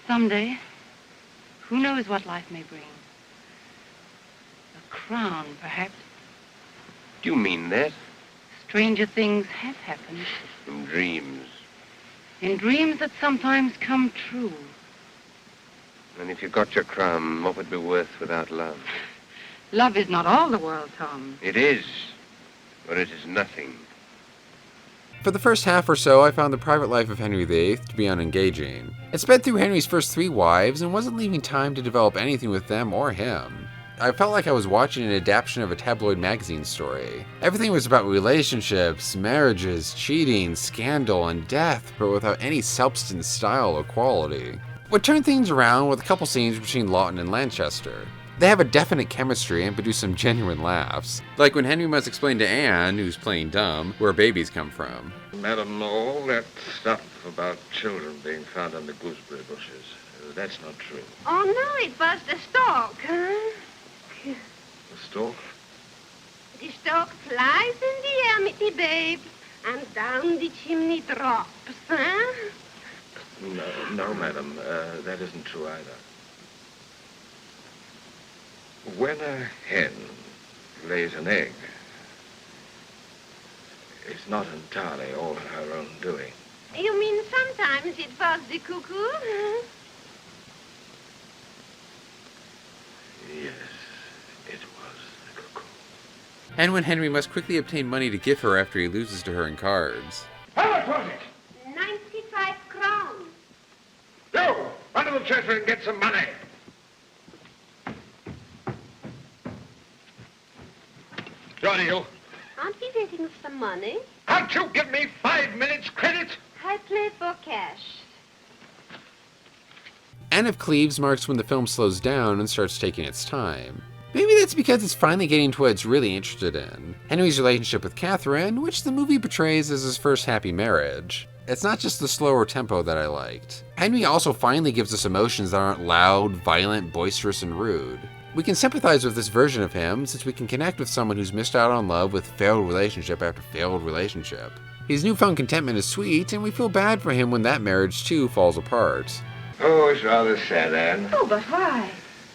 Someday, who knows what life may bring? A crown, perhaps. Do you mean that? Stranger things have happened. In dreams. In dreams that sometimes come true. And if you got your crown, what would it be worth without love? Love is not all the world, Tom. It is. But it is nothing. For the first half or so, I found The Private Life of Henry VIII to be unengaging. It sped through Henry's first three wives and wasn't leaving time to develop anything with them or him. I felt like I was watching an adaptation of a tabloid magazine story. Everything was about relationships, marriages, cheating, scandal, and death, but without any substance, style, or quality. What turned things around with a couple scenes between Laughton and Lanchester. They have a definite chemistry and produce some genuine laughs. Like when Henry must explain to Anne, who's playing dumb, where babies come from. Madam, all that stuff about children being found on the gooseberry bushes, that's not true. Oh, no, it was the stork, huh? The stork? The stork flies in the air, mitty babe, and down the chimney drops, huh? No, madam, that isn't true either. When a hen lays an egg, it's not entirely all her own doing. You mean sometimes it was the cuckoo? Yes, it was the cuckoo. And when Henry must quickly obtain money to give her after he loses to her in cards. How much was it? 95 crowns. You, run to the treasury and get some money. Johnny, you. Aren't we getting some money? Can't you give me 5 minutes credit? I play for cash. Anne of Cleves marks when the film slows down and starts taking its time. Maybe that's because it's finally getting to what it's really interested in. Henry's relationship with Catherine, which the movie portrays as his first happy marriage. It's not just the slower tempo that I liked. Henry also finally gives us emotions that aren't loud, violent, boisterous, and rude. We can sympathize with this version of him since we can connect with someone who's missed out on love with failed relationship after failed relationship. His newfound contentment is sweet, and we feel bad for him when that marriage too falls apart. Oh, it's rather sad, Anne. Oh, but why?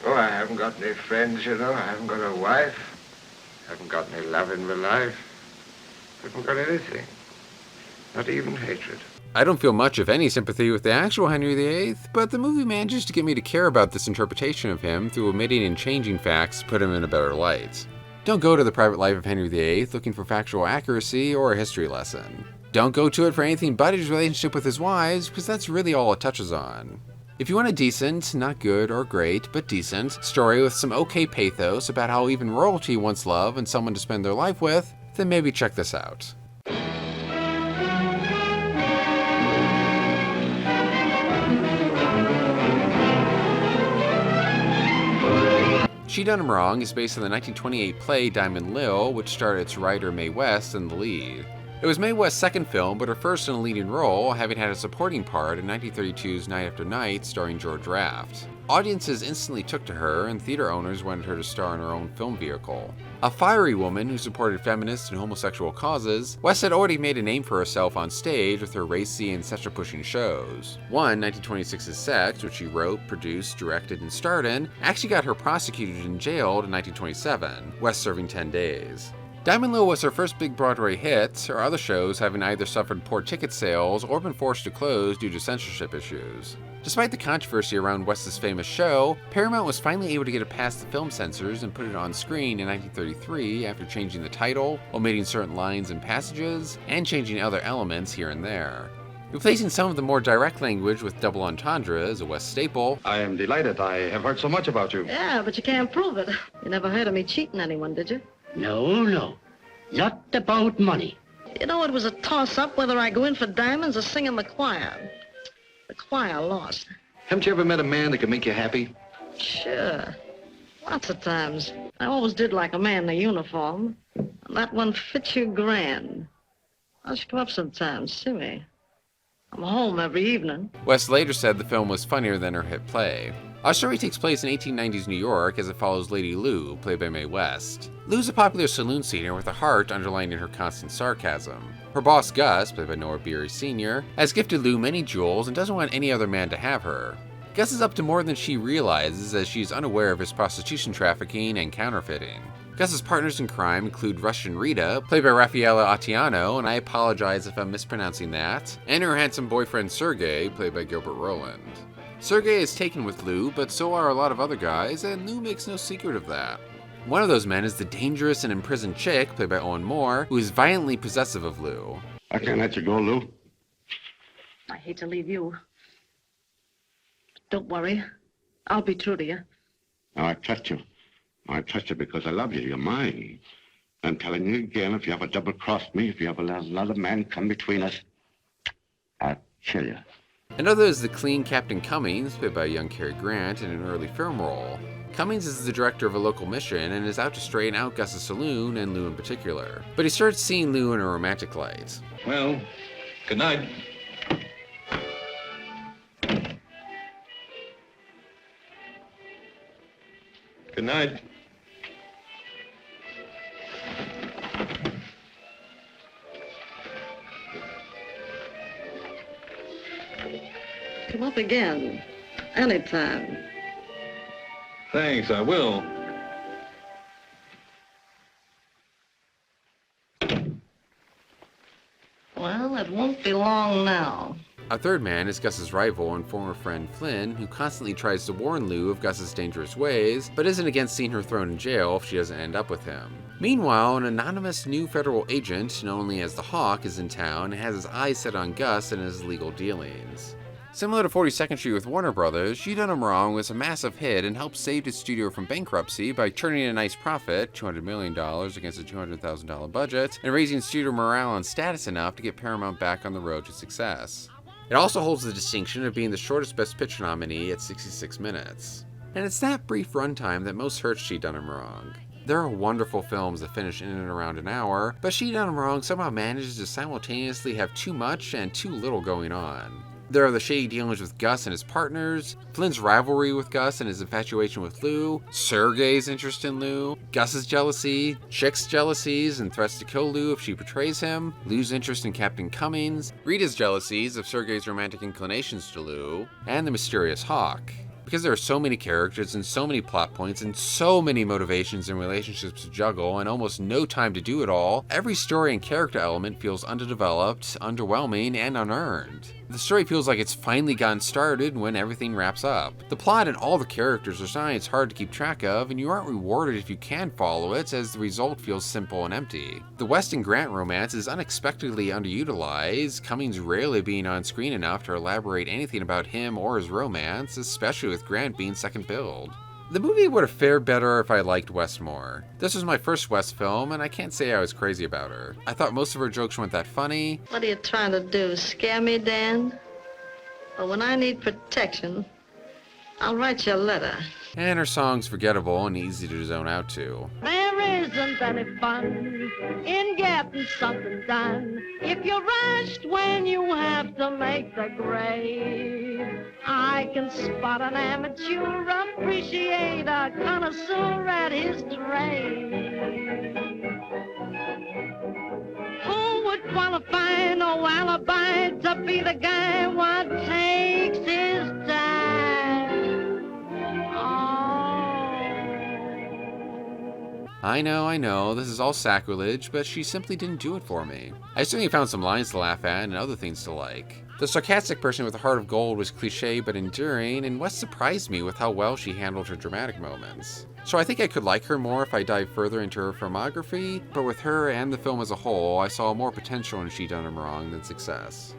Oh, I haven't got any friends, you know. I haven't got a wife. Haven't got any love in my life. Haven't got anything. Not even hatred. I don't feel much, if any, sympathy with the actual Henry VIII, but the movie manages to get me to care about this interpretation of him through omitting and changing facts to put him in a better light. Don't go to The Private Life of Henry VIII looking for factual accuracy or a history lesson. Don't go to it for anything but his relationship with his wives, because that's really all it touches on. If you want a decent, not good or great, but decent, story with some okay pathos about how even royalty wants love and someone to spend their life with, then maybe check this out. She Done 'Em Wrong is based on the 1928 play Diamond Lil, which starred its writer Mae West in the lead. It was Mae West's second film, but her first in a leading role, having had a supporting part in 1932's Night After Night, starring George Raft. Audiences instantly took to her, and theater owners wanted her to star in her own film vehicle. A fiery woman who supported feminist and homosexual causes, West had already made a name for herself on stage with her racy and censor-pushing shows. One, 1926's Sex, which she wrote, produced, directed, and starred in, actually got her prosecuted and jailed in 1927, West serving 10 days. Diamond Lil was her first big Broadway hit, her other shows having either suffered poor ticket sales or been forced to close due to censorship issues. Despite the controversy around West's famous show, Paramount was finally able to get it past the film censors and put it on screen in 1933 after changing the title, omitting certain lines and passages, and changing other elements here and there. Replacing some of the more direct language with double entendres, a West staple. I am delighted. I have heard so much about you. Yeah, but you can't prove it. You never heard of me cheating anyone, did you? No. Not about money. You know, it was a toss-up whether I go in for diamonds or sing in the choir. The choir lost. Haven't you ever met a man that could make you happy? Sure. Lots of times. I always did like a man in a uniform. And that one fits you grand. I should come up sometime, see me. I'm home every evening. West later said the film was funnier than her hit play. Our story takes place in 1890s New York as it follows Lady Lou, played by Mae West. Lou's a popular saloon singer with a heart underlining her constant sarcasm. Her boss Gus, played by Noah Beery Sr., has gifted Lou many jewels and doesn't want any other man to have her. Gus is up to more than she realizes as she is unaware of his prostitution trafficking and counterfeiting. Gus's partners in crime include Russian Rita, played by Raffaella Attiano, and I apologize if I'm mispronouncing that, and her handsome boyfriend Sergei, played by Gilbert Rowland. Sergei is taken with Lou, but so are a lot of other guys, and Lou makes no secret of that. One of those men is the dangerous and imprisoned chick, played by Owen Moore, who is violently possessive of Lou. I can't let you go, Lou. I hate to leave you. Don't worry. I'll be true to you. Now, I trust you. I trust you because I love you. You're mine. I'm telling you again, if you ever double-crossed me, if you ever let another man come between us, I'll kill you. Another is the clean Captain Cummings, played by young Cary Grant in an early film role. Cummings is the director of a local mission and is out to straighten out Gus's saloon and Lou in particular. But he starts seeing Lou in a romantic light. Well, good night. Good night. Come up again. Anytime. Thanks, I will. Well, it won't be long now. A third man is Gus's rival and former friend Flynn, who constantly tries to warn Lou of Gus's dangerous ways, but isn't against seeing her thrown in jail if she doesn't end up with him. Meanwhile, an anonymous new federal agent, known only as the Hawk, is in town and has his eyes set on Gus and his legal dealings. Similar to 42nd Street with Warner Brothers, You Done 'Em Wrong was a massive hit and helped save its studio from bankruptcy by turning a nice profit, $200 million against a $200,000 budget, and raising studio morale and status enough to get Paramount back on the road to success. It also holds the distinction of being the shortest Best Picture nominee at 66 minutes. And it's that brief runtime that most hurts She Done 'Em Wrong. There are wonderful films that finish in and around an hour, but She Done 'Em Wrong somehow manages to simultaneously have too much and too little going on. There are the shady dealings with Gus and his partners, Flynn's rivalry with Gus and his infatuation with Lou, Sergei's interest in Lou, Gus's jealousy, Chick's jealousies and threats to kill Lou if she betrays him, Lou's interest in Captain Cummings, Rita's jealousies of Sergei's romantic inclinations to Lou, and the mysterious Hawk. Because there are so many characters and so many plot points and so many motivations and relationships to juggle and almost no time to do it all, every story and character element feels underdeveloped, underwhelming, and unearned. The story feels like it's finally gotten started when everything wraps up. The plot and all the characters are something it's hard to keep track of, and you aren't rewarded if you can follow it, as the result feels simple and empty. The West and Grant romance is unexpectedly underutilized, Cummings rarely being on screen enough to elaborate anything about him or his romance, especially with Grant being second billed. The movie would have fared better if I liked West more. This was my first West film, and I can't say I was crazy about her. I thought most of her jokes weren't that funny. What are you trying to do, scare me, Dan? Well, when I need protection, I'll write you a letter. And her song's forgettable and easy to zone out to. Mary isn't any fun in getting something done. If you're rushed when you have to make the grade, I can spot an amateur, appreciate a connoisseur at his trade. Who would qualify no alibi to be the guy what takes his time? I know, this is all sacrilege, but she simply didn't do it for me. I certainly found some lines to laugh at and other things to like. The sarcastic person with a heart of gold was cliche but enduring, and West surprised me with how well she handled her dramatic moments. So I think I could like her more if I dive further into her filmography, but with her and the film as a whole, I saw more potential in She Done Him Wrong than success.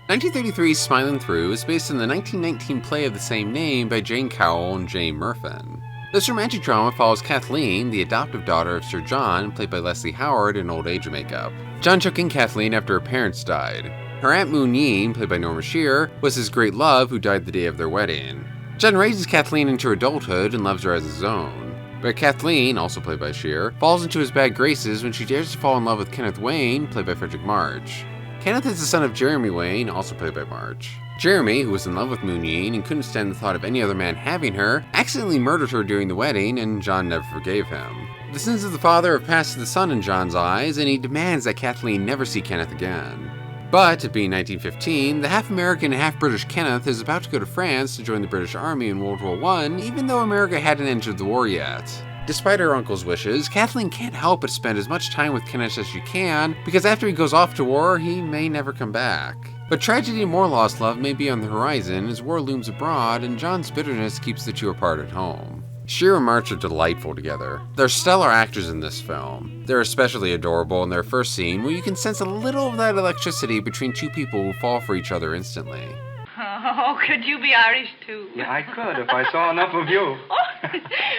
1933's Smilin Through is based on the 1919 play of the same name by Jane Cowell and Jane Murfin. This romantic drama follows Kathleen, the adoptive daughter of Sir John, played by Leslie Howard in old age makeup. John took in Kathleen after her parents died. Her Aunt Moon Yeen, played by Norma Shear, was his great love who died the day of their wedding. John raises Kathleen into adulthood and loves her as his own. But Kathleen, also played by Shear, falls into his bad graces when she dares to fall in love with Kenneth Wayne, played by Frederick March. Kenneth is the son of Jeremy Wayne, also played by March. Jeremy, who was in love with Moon Yeen and couldn't stand the thought of any other man having her, accidentally murdered her during the wedding, and John never forgave him. The sins of the father have passed to the son in John's eyes, and he demands that Kathleen never see Kenneth again. But, it being 1915, the half-American and half-British Kenneth is about to go to France to join the British Army in World War I, even though America hadn't entered the war yet. Despite her uncle's wishes, Kathleen can't help but spend as much time with Kenneth as she can, because after he goes off to war, he may never come back. But tragedy and more lost love may be on the horizon as war looms abroad, and John's bitterness keeps the two apart at home. Shear and March are delightful together. They're stellar actors in this film. They're especially adorable in their first scene, where you can sense a little of that electricity between two people who fall for each other instantly. Oh, could you be Irish, too? Yeah, I could if I saw enough of you.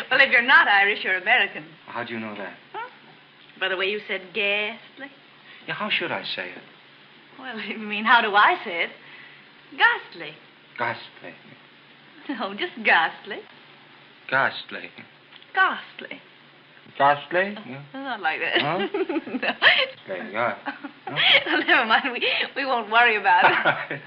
Well, if you're not Irish, you're American. How'd you know that? Huh? By the way you said ghastly. Yeah, how should I say it? Well, you mean, how do I say it? Ghastly. Ghastly. No, just ghastly. Ghastly. Ghastly. Ghastly? Yeah. Not like that. Huh? No. Okay, yeah. Never mind. We won't worry about it.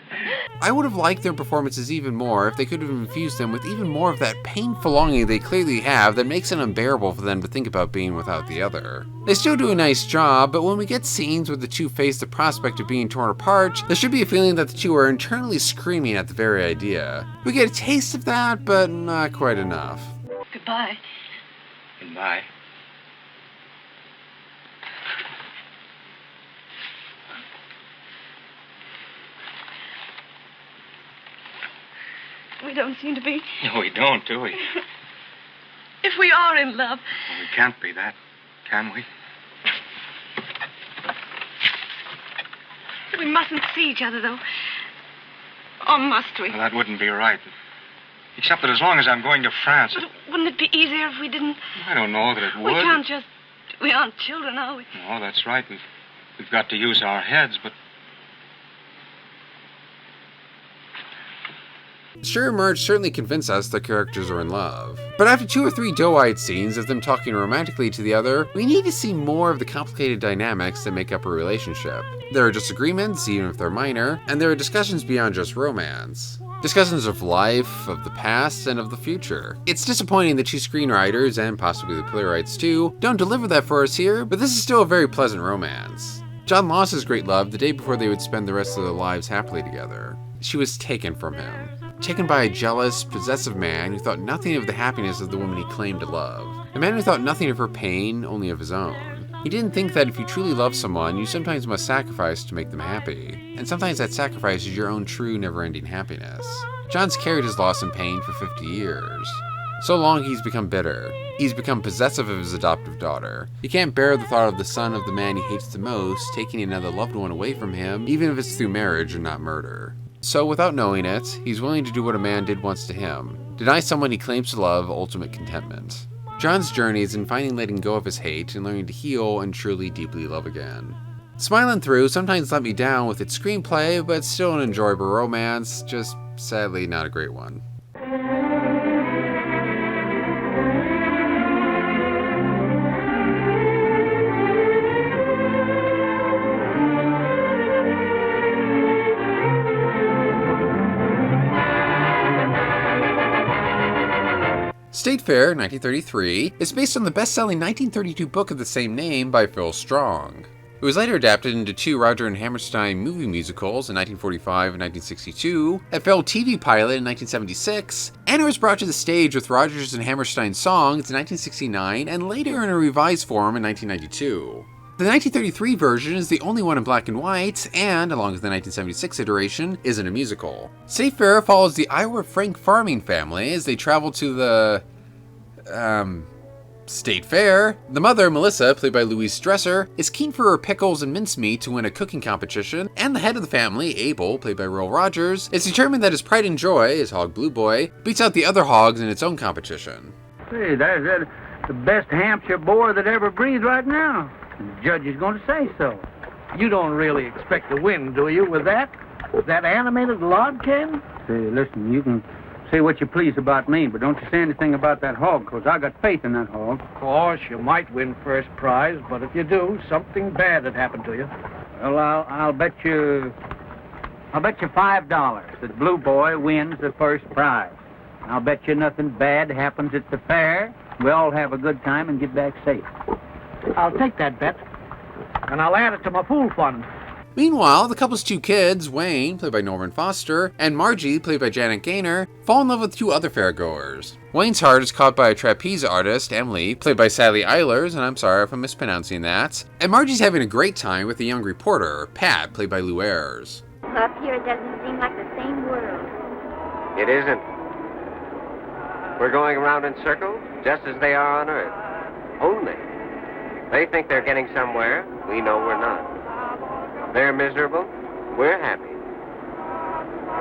I would have liked their performances even more if they could have infused them with even more of that painful longing they clearly have that makes it unbearable for them to think about being without the other. They still do a nice job, but when we get scenes where the two face the prospect of being torn apart, there should be a feeling that the two are internally screaming at the very idea. We get a taste of that, but not quite enough. Goodbye. Goodbye. We don't seem to be. No, we don't, do we? If we are in love. Well, we can't be that, can we? We mustn't see each other, though. Or must we? Well, that wouldn't be right. Except that as long as I'm going to France... But wouldn't it be easier if we didn't... I don't know that it would. We can't just... We aren't children, are we? No, that's right. We've got to use our heads, but... Shear and March certainly convince us their characters are in love. But after 2 or 3 doe-eyed scenes of them talking romantically to the other, we need to see more of the complicated dynamics that make up a relationship. There are disagreements, even if they're minor, and there are discussions beyond just romance. Discussions of life, of the past, and of the future. It's disappointing that 2 screenwriters, and possibly the playwrights too, don't deliver that for us here, but this is still a very pleasant romance. John lost his great love the day before they would spend the rest of their lives happily together. She was taken from him. Taken by a jealous, possessive man who thought nothing of the happiness of the woman he claimed to love. A man who thought nothing of her pain, only of his own. He didn't think that if you truly love someone, you sometimes must sacrifice to make them happy. And sometimes that sacrifice is your own true, never-ending happiness. John's carried his loss and pain for 50 years. So long he's become bitter. He's become possessive of his adoptive daughter. He can't bear the thought of the son of the man he hates the most taking another loved one away from him, even if it's through marriage and not murder. So, without knowing it, he's willing to do what a man did once to him. Deny someone he claims to love ultimate contentment. John's journey is in finally letting go of his hate and learning to heal and truly deeply love again. Smilin Through sometimes let me down with its screenplay, but still an enjoyable romance, just sadly not a great one. State Fair, 1933, is based on the best-selling 1932 book of the same name by Phil Strong. It was later adapted into 2 Roger and Hammerstein movie musicals in 1945 and 1962, a failed TV pilot in 1976, and it was brought to the stage with Rodgers and Hammerstein songs in 1969 and later in a revised form in 1992. The 1933 version is the only one in black and white, and, along with the 1976 iteration, isn't a musical. State Fair follows the Iowa Frank farming family as they travel to the State Fair. The mother, Melissa, played by Louise Dresser, is keen for her pickles and mincemeat to win a cooking competition, and the head of the family, Abel, played by Royal Rogers, is determined that his pride and joy, his hog Blue Boy, beats out the other hogs in its own competition. Hey, that's the best Hampshire boar that ever breathed right now. The judge is going to say so. You don't really expect to win, do you, with that? That animated log cabin? Say, listen, you can say what you please about me, but don't you say anything about that hog, because I got faith in that hog. Of course, you might win first prize, but if you do, something bad would happen to you. Well, I'll bet you $5 that Blue Boy wins the first prize. I'll bet you nothing bad happens at the fair. We all have a good time and get back safe. I'll take that bet, and I'll add it to my pool fund. Meanwhile, the couple's 2 kids, Wayne, played by Norman Foster, and Margie, played by Janet Gaynor, fall in love with 2 other fairgoers. Wayne's heart is caught by a trapeze artist, Emily, played by Sally Eilers, and I'm sorry if I'm mispronouncing that, and Margie's having a great time with a young reporter, Pat, played by Lou Ayres. Up here it doesn't seem like the same world. It isn't. We're going around in circles, just as they are on Earth. Only. They think they're getting somewhere. We know we're not. They're miserable. We're happy.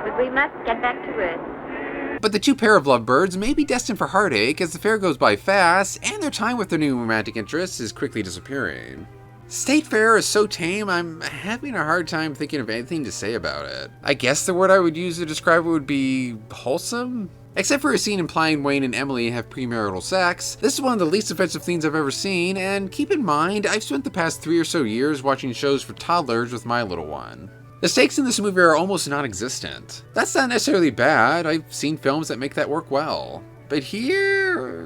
But we must get back to Earth. But the 2 pair of lovebirds may be destined for heartache as the fair goes by fast, and their time with their new romantic interests is quickly disappearing. State Fair is so tame, I'm having a hard time thinking of anything to say about it. I guess the word I would use to describe it would be wholesome? Except for a scene implying Wayne and Emily have premarital sex, this is one of the least offensive things I've ever seen, and keep in mind, I've spent the past 3 or so years watching shows for toddlers with my little one. The stakes in this movie are almost non-existent. That's not necessarily bad, I've seen films that make that work well. But here...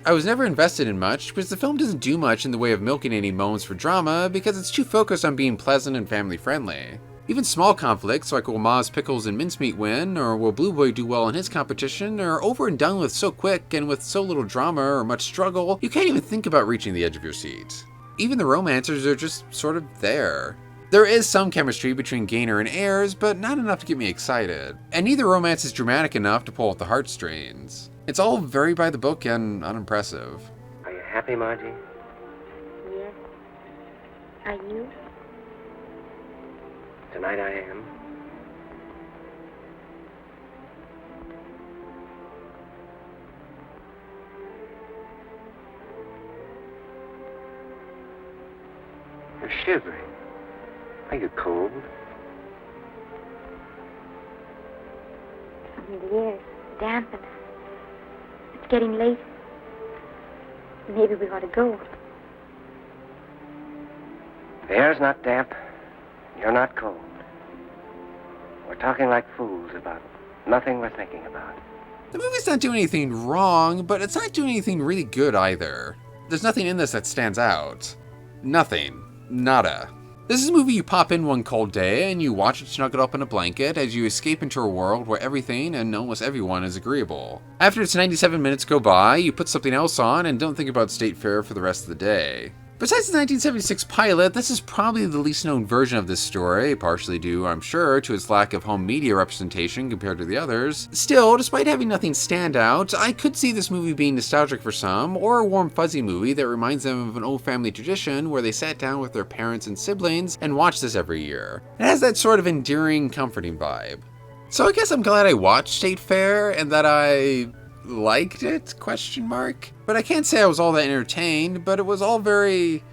I was never invested in much, because the film doesn't do much in the way of milking any moments for drama, because it's too focused on being pleasant and family-friendly. Even small conflicts, like will Ma's pickles and mincemeat win, or will Blue Boy do well in his competition, are over and done with so quick and with so little drama or much struggle, you can't even think about reaching the edge of your seat. Even the romancers are just sort of there. There is some chemistry between Gaynor and Ayres, but not enough to get me excited. And neither romance is dramatic enough to pull at the heartstrings. It's all very by the book and unimpressive. Are you happy, Margie? Yes. Are you? Tonight I am. You're shivering. Are you cold? The air's damp and it's getting late. Maybe we ought to go. The air's not damp. You're not cold. We're talking like fools about nothing we're thinking about. The movie's not doing anything wrong, but it's not doing anything really good either. There's nothing in this that stands out. Nothing. Nada. This is a movie you pop in one cold day and you watch it snuggled up in a blanket as you escape into a world where everything and almost everyone is agreeable. After its 97 minutes go by, you put something else on and don't think about State Fair for the rest of the day. Besides the 1976 pilot, this is probably the least known version of this story, partially due, I'm sure, to its lack of home media representation compared to the others. Still, despite having nothing stand out, I could see this movie being nostalgic for some, or a warm fuzzy movie that reminds them of an old family tradition where they sat down with their parents and siblings and watched this every year. It has that sort of endearing, comforting vibe. So I guess I'm glad I watched State Fair, and that I liked it, ? But I can't say I was all that entertained, but it was all very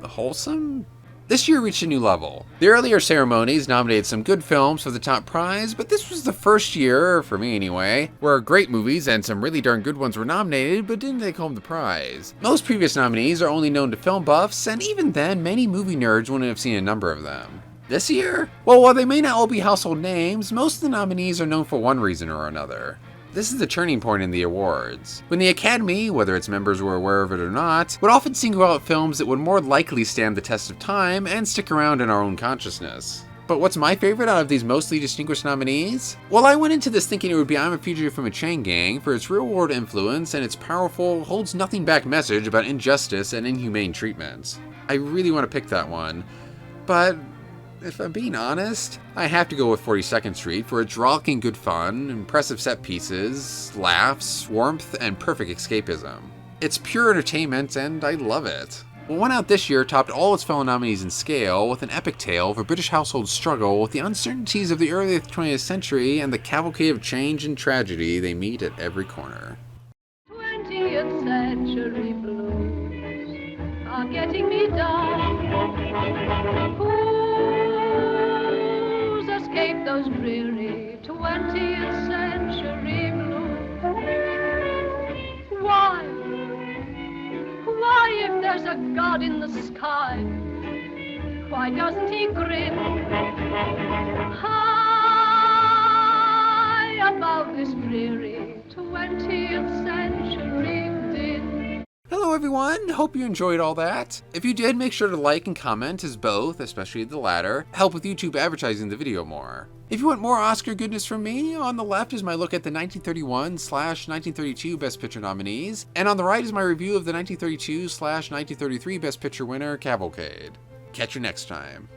wholesome. This year reached a new level. The earlier ceremonies nominated some good films for the top prize, but this was the first year, for me anyway, where great movies and some really darn good ones were nominated but didn't take home the prize. Most previous nominees are only known to film buffs, and even then, many movie nerds wouldn't have seen a number of them. This year? Well, while they may not all be household names, most of the nominees are known for one reason or another. This is the turning point in the awards, when the Academy, whether its members were aware of it or not, would often single out films that would more likely stand the test of time and stick around in our own consciousness. But what's my favorite out of these mostly distinguished nominees? Well, I went into this thinking it would be I'm a Fugitive from a Chain Gang for its real-world influence and its powerful, holds-nothing-back message about injustice and inhumane treatment. I really want to pick that one, but if I'm being honest, I have to go with 42nd Street for its rollicking good fun, impressive set pieces, laughs, warmth, and perfect escapism. It's pure entertainment, and I love it. One Out this year topped all its fellow nominees in scale with an epic tale of a British household's struggle with the uncertainties of the early 20th century and the cavalcade of change and tragedy they meet at every corner. 20th century blues are getting me down. Escape those dreary 20th century blues. Why, if there's a God in the sky, why doesn't he grin high above this dreary 20th century din? Hello everyone, hope you enjoyed all that. If you did, make sure to like and comment, as both, especially the latter, help with YouTube advertising the video more. If you want more Oscar goodness from me, on the left is my look at the 1931/1932 Best Picture nominees, and on the right is my review of the 1932/1933 Best Picture winner, Cavalcade. Catch you next time.